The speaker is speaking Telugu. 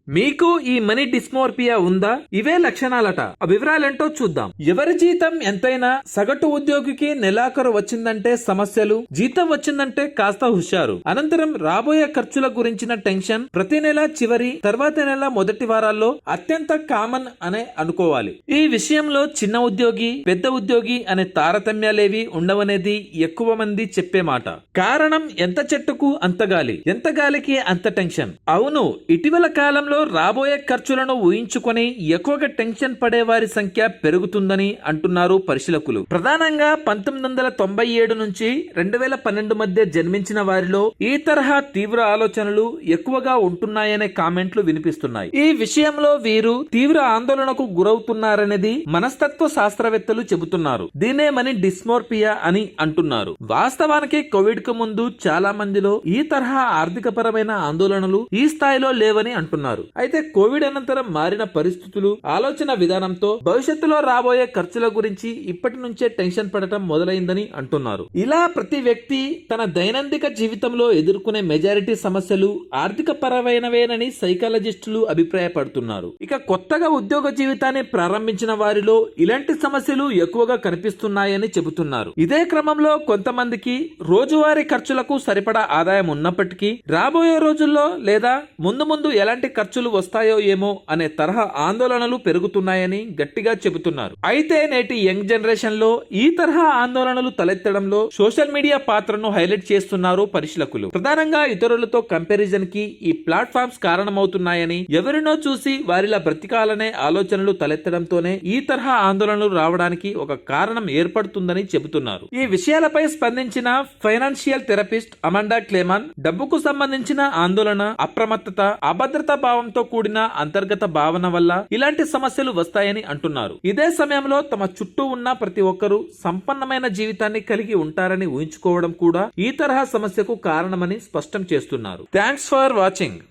మీకు ఈ మనీ డిస్మోర్పియా ఉందా? ఇవే లక్షణాలట. ఆ వివరాలేంటో చూద్దాం. ఎవరి జీతం ఎంతైనా సగటు ఉద్యోగికి నెలాఖరు వచ్చిందంటే సమస్యలు, జీతం వచ్చిందంటే కాస్త హుషారు, అనంతరం రాబోయే ఖర్చుల గురించిన టెన్షన్ ప్రతి నెల చివరి తర్వాత నెల మొదటి వారాల్లో అత్యంత కామన్ అనే అనుకోవాలి. ఈ విషయంలో చిన్న ఉద్యోగి పెద్ద ఉద్యోగి అనే తారతమ్యాలేవి ఉండవనేది ఎక్కువ మంది చెప్పే మాట. కారణం ఎంత చెట్టుకు అంత గాలి, ఎంత గాలికి అంత టెన్షన్. అవును, ఇటీవల కాలంలో రాబోయే ఖర్చులను ఊహించుకొని ఎక్కువగా టెన్షన్ పడే వారి సంఖ్య పెరుగుతుందని అంటున్నారు పరిశీలకులు. ప్రధానంగా 1997 నుంచి 2012 మధ్య జన్మించిన వారిలో ఈ తరహా తీవ్ర ఆలోచనలు ఎక్కువగా ఉంటున్నాయనే కామెంట్లు వినిపిస్తున్నాయి. ఈ విషయంలో వీరు తీవ్ర ఆందోళనకు గురవుతున్నారనేది మనస్తత్వ శాస్త్రవేత్తలు చెబుతున్నారు. దీనే మనీ డిస్మోర్పియా అని అంటున్నారు. వాస్తవానికి కోవిడ్ కు ముందు చాలా మందిలో ఈ తరహా ఆర్థిక పరమైన ఆందోళనలు ఈ స్థాయిలో లేవని అంటున్నారు. అయితే కోవిడ్ అనంతరం మారిన పరిస్థితులు, ఆలోచన విధానంతో భవిష్యత్తులో రాబోయే ఖర్చుల గురించి ఇప్పటి నుంచే టెన్షన్ పడటం మొదలైందని అంటున్నారు. ఇలా ప్రతి వ్యక్తి తన దైనందిక జీవితంలో ఎదుర్కొనే మెజారిటీ సమస్యలు ఆర్థిక పరమైనవేనని సైకాలజిస్టులు అభిప్రాయపడుతున్నారు. ఇక కొత్తగా ఉద్యోగ జీవితాన్ని ప్రారంభించిన వారిలో ఇలాంటి సమస్యలు ఎక్కువగా కనిపిస్తున్నాయని చెబుతున్నారు. ఇదే క్రమంలో కొంతమందికి రోజువారీ ఖర్చులకు సరిపడా ఆదాయం ఉన్నప్పటికీ రాబోయే రోజుల్లో లేదా ముందు ముందు ఎలాంటి ఖర్చులు వస్తాయో ఏమో అనే తరహా ఆందోళనలు పెరుగుతున్నాయని గట్టిగా చెబుతున్నారు. అయితే నేటి యంగ్ జనరేషన్ లో ఈ తరహా ఆందోళనలు తలెత్తడంలో సోషల్ మీడియా పాత్రను హైలైట్ చేస్తున్నారు పరిశీలకులు. ప్రధానంగా ఇతరులతో కంపారిజన్ కి ఈ ప్లాట్ఫామ్స్ కారణమవుతున్నాయని, ఎవరినో చూసి వారిలా బ్రతికాలనే ఆలోచనలు తలెత్తడంతోనే ఈ తరహా ఆందోళనలు రావడానికి ఒక కారణం ఏర్పడుతుందని చెబుతున్నారు. ఈ విషయాలపై స్పందించిన ఫైనాన్షియల్ థెరపిస్ట్ అమాండా క్లేమాన్, డబ్బుకు సంబంధించిన ఆందోళన, అప్రమత్తత, అభద్రతా భావంతో కూడిన అంతర్గత భావన వల్ల ఇలాంటి సమస్యలు వస్తాయని అంటున్నారు. ఇదే సమయంలో తమ చుట్టూ ఉన్న ప్రతి ఒక్కరూ సంపన్నమైన జీవితాన్ని కలిగి ఉంటారని ఊహించుకోవడం కూడా ఈ తరహా సమస్యకు కారణమని స్పష్టం చేస్తున్నారు. Thanks for watching.